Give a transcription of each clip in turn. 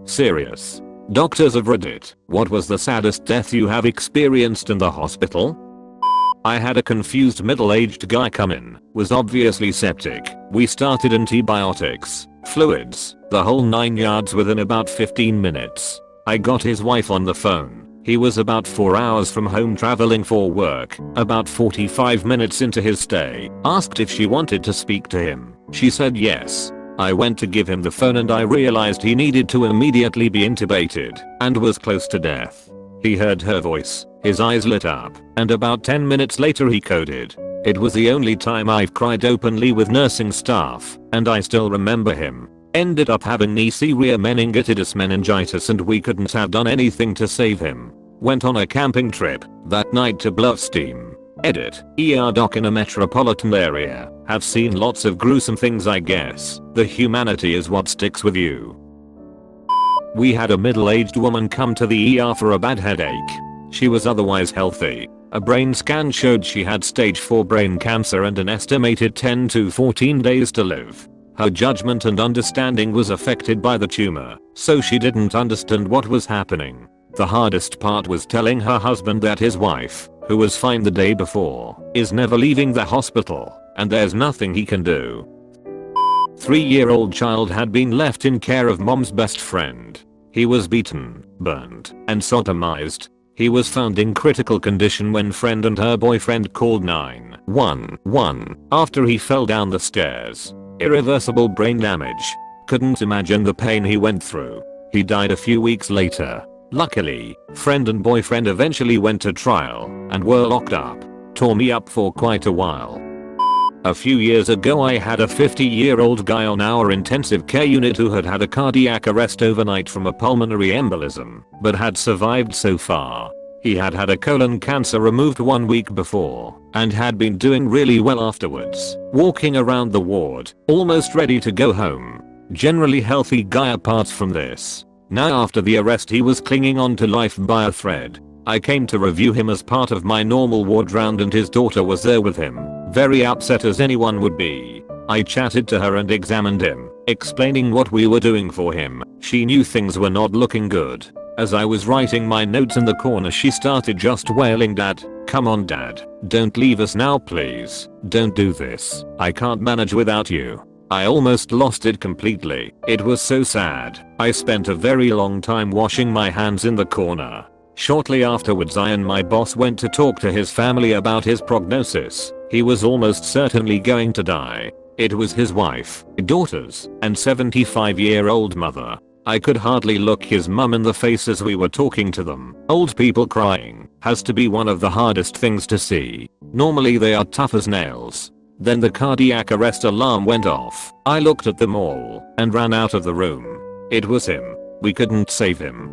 Serious. Doctors of Reddit, what was the saddest death you have experienced in the hospital? I had a confused middle-aged guy come in, was obviously septic. We started antibiotics, fluids, the whole 9 yards within about 15 minutes. I got his wife on the phone. He was about 4 hours from home traveling for work. About 45 minutes into his stay, asked if she wanted to speak to him. She said yes. I went to give him the phone and I realized he needed to immediately be intubated and was close to death. He heard her voice, his eyes lit up, and about 10 minutes later he coded. It was the only time I've cried openly with nursing staff, and I still remember him. Ended up having Neisseria meningitidis meningitis and we couldn't have done anything to save him. Went on a camping trip that night to Bluffsteam. Edit. doc in a metropolitan area. Have seen lots of gruesome things I guess. The humanity is what sticks with you. We had a middle-aged woman come to the ER for a bad headache. She was otherwise healthy. A brain scan showed she had stage 4 brain cancer and an estimated 10 to 14 days to live. Her judgment and understanding was affected by the tumor, so she didn't understand what was happening. The hardest part was telling her husband that his wife, who was fine the day before, is never leaving the hospital, and there's nothing he can do. 3-year-old child had been left in care of mom's best friend. He was beaten, burned, and sodomized. He was found in critical condition when friend and her boyfriend called 911 after he fell down the stairs. Irreversible brain damage. Couldn't imagine the pain he went through. He died a few weeks later. Luckily, friend and boyfriend eventually went to trial and were locked up. Tore me up for quite a while. A few years ago I had a 50-year-old guy on our intensive care unit who had had a cardiac arrest overnight from a pulmonary embolism, but had survived so far. He had had a colon cancer removed 1 week before and had been doing really well afterwards, walking around the ward, almost ready to go home. Generally healthy guy apart from this. Now after the arrest he was clinging on to life by a thread. I came to review him as part of my normal ward round and his daughter was there with him, very upset as anyone would be. I chatted to her and examined him, explaining what we were doing for him. She knew things were not looking good. As I was writing my notes in the corner she started just wailing, "Dad, come on dad, don't leave us now please, don't do this, I can't manage without you." I almost lost it completely. It was so sad. I spent a very long time washing my hands in the corner. Shortly afterwards I and my boss went to talk to his family about his prognosis. He was almost certainly going to die. It was his wife, daughters, and 75-year-old mother. I could hardly look his mum in the face as we were talking to them. Old people crying has to be one of the hardest things to see. Normally they are tough as nails. Then the cardiac arrest alarm went off. I looked at them all and ran out of the room. It was him. We couldn't save him.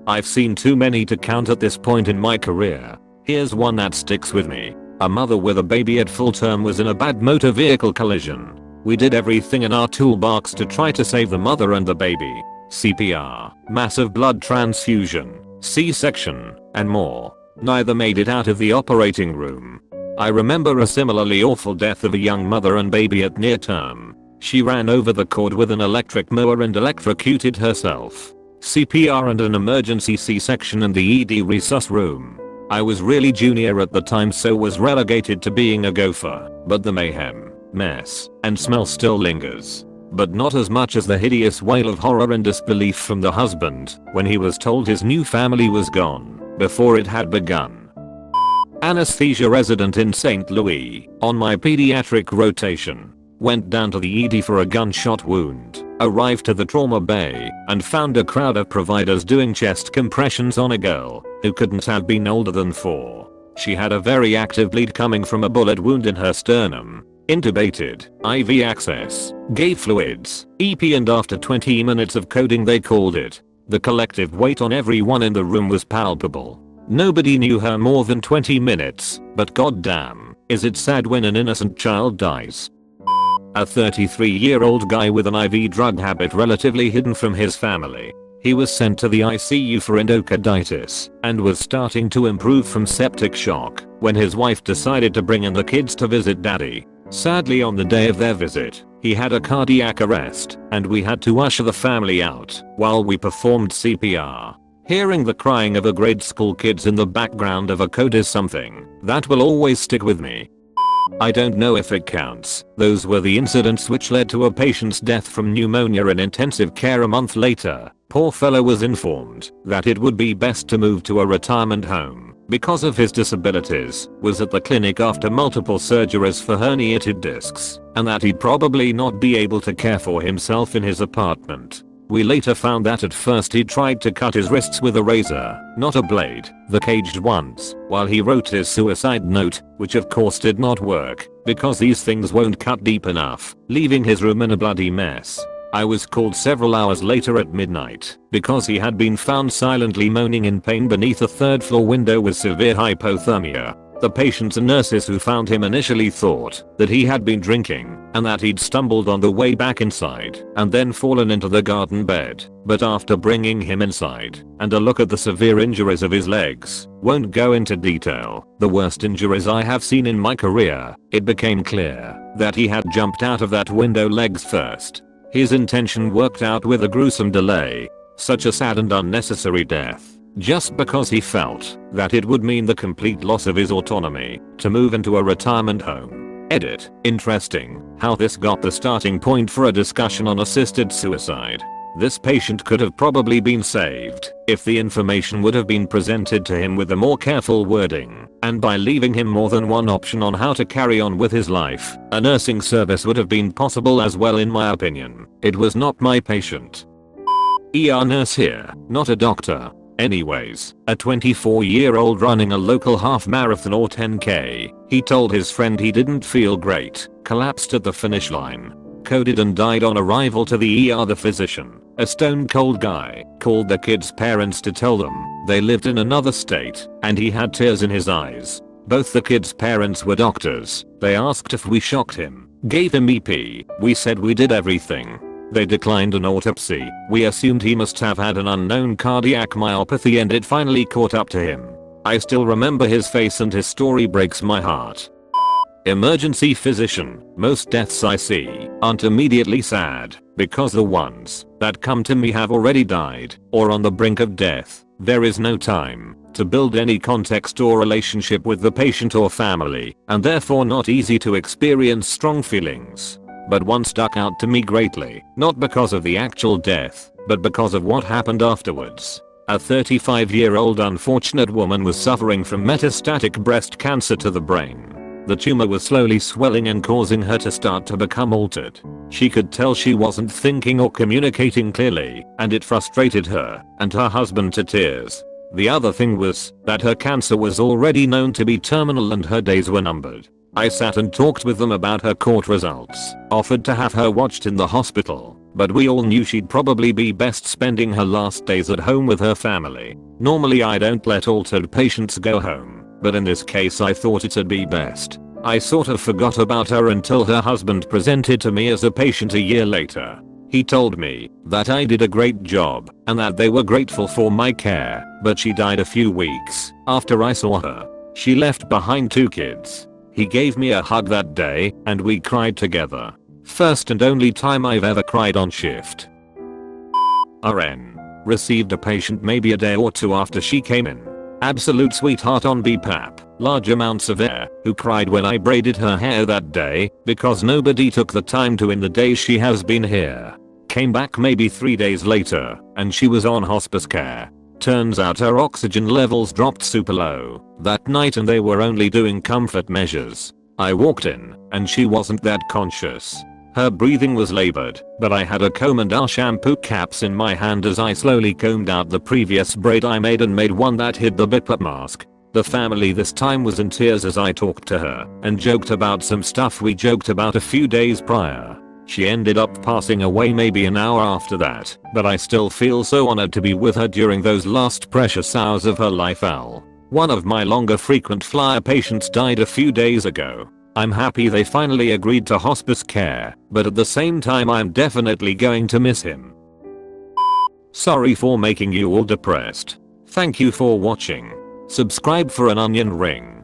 I've seen too many to count at this point in my career. Here's one that sticks with me. A mother with a baby at full term was in a bad motor vehicle collision. We did everything in our toolbox to try to save the mother and the baby. CPR, massive blood transfusion, C-section, and more. Neither made it out of the operating room. I remember a similarly awful death of a young mother and baby at near term. She ran over the cord with an electric mower and electrocuted herself. CPR and an emergency C-section in the ED resus room. I was really junior at the time so was relegated to being a gopher, but the mayhem, mess, and smell still lingers. But not as much as the hideous wail of horror and disbelief from the husband when he was told his new family was gone before it had begun. Anesthesia resident in St. Louis, on my pediatric rotation. Went down to the ED for a gunshot wound, arrived to the trauma bay, and found a crowd of providers doing chest compressions on a girl who couldn't have been older than 4. She had a very active bleed coming from a bullet wound in her sternum. Intubated, IV access, gave fluids, EP, and after 20 minutes of coding they called it. The collective weight on everyone in the room was palpable. Nobody knew her more than 20 minutes, but goddamn, is it sad when an innocent child dies. A 33-year-old guy with an IV drug habit relatively hidden from his family. He was sent to the ICU for endocarditis and was starting to improve from septic shock when his wife decided to bring in the kids to visit daddy. Sadly on the day of their visit, He had a cardiac arrest, and we had to usher the family out while we performed CPR. Hearing the crying of a grade school kids in the background of a code is something that will always stick with me. I don't know if it counts. Those were the incidents which led to a patient's death from pneumonia in intensive care a month later. Poor fellow was informed that it would be best to move to a retirement home because of his disabilities, was at the clinic after multiple surgeries for herniated discs, and that he'd probably not be able to care for himself in his apartment. We later found that at first he tried to cut his wrists with a razor, not a blade, the caged ones, while he wrote his suicide note, which of course did not work, because these things won't cut deep enough, leaving his room in a bloody mess. I was called several hours later at midnight, because he had been found silently moaning in pain beneath a third-floor window with severe hypothermia. The patients and nurses who found him initially thought that he had been drinking and that he'd stumbled on the way back inside and then fallen into the garden bed, but after bringing him inside and a look at the severe injuries of his legs, won't go into detail, the worst injuries I have seen in my career, it became clear that he had jumped out of that window legs first. His intention worked out with a gruesome delay. Such a sad and unnecessary death. Just because he felt that it would mean the complete loss of his autonomy to move into a retirement home. Edit. Interesting how this got the starting point for a discussion on assisted suicide. This patient could have probably been saved if the information would have been presented to him with a more careful wording, and by leaving him more than one option on how to carry on with his life, a nursing service would have been possible as well in my opinion. It was not my patient. ER nurse here, not a doctor. Anyways, a 24-year-old running a local half marathon or 10k, he told his friend he didn't feel great, collapsed at the finish line, coded and died on arrival to the ER. The physician, a stone cold guy, called the kid's parents to tell them they lived in another state, and he had tears in his eyes. Both the kid's parents were doctors. They asked if we shocked him, gave him EP, we said we did everything. They declined an autopsy. We assumed he must have had an unknown cardiac myopathy and it finally caught up to him. I still remember his face and his story breaks my heart. Emergency physician. Most deaths I see aren't immediately sad because the ones that come to me have already died or on the brink of death. There is no time to build any context or relationship with the patient or family, and therefore not easy to experience strong feelings. But one stuck out to me greatly, not because of the actual death, but because of what happened afterwards. A 35-year-old unfortunate woman was suffering from metastatic breast cancer to the brain. The tumor was slowly swelling and causing her to start to become altered. She could tell she wasn't thinking or communicating clearly, and it frustrated her and her husband to tears. The other thing was that her cancer was already known to be terminal and her days were numbered. I sat and talked with them about her court results, offered to have her watched in the hospital, but we all knew she'd probably be best spending her last days at home with her family. Normally I don't let altered patients go home, but in this case I thought it'd be best. I sort of forgot about her until her husband presented to me as a patient a year later. He told me that I did a great job and that they were grateful for my care, but she died a few weeks after I saw her. She left behind 2 kids. He gave me a hug that day and we cried together. First and only time I've ever cried on shift. RN. Received a patient maybe a day or 2 after she came in. Absolute sweetheart on BPAP, large amounts of air, who cried when I braided her hair that day because nobody took the time to in the days she has been here. Came back maybe 3 days later and she was on hospice care. Turns out her oxygen levels dropped super low that night and they were only doing comfort measures. I walked in and she wasn't that conscious. Her breathing was labored, but I had a comb and our shampoo caps in my hand as I slowly combed out the previous braid I made and made one that hid the BPAP mask. The family this time was in tears as I talked to her and joked about some stuff we joked about a few days prior. She ended up passing away maybe an hour after that, but I still feel so honored to be with her during those last precious hours of her life. One of my longer frequent flyer patients died a few days ago. I'm happy they finally agreed to hospice care, but at the same time I'm definitely going to miss him. Sorry for making you all depressed. Thank you for watching. Subscribe for an onion ring.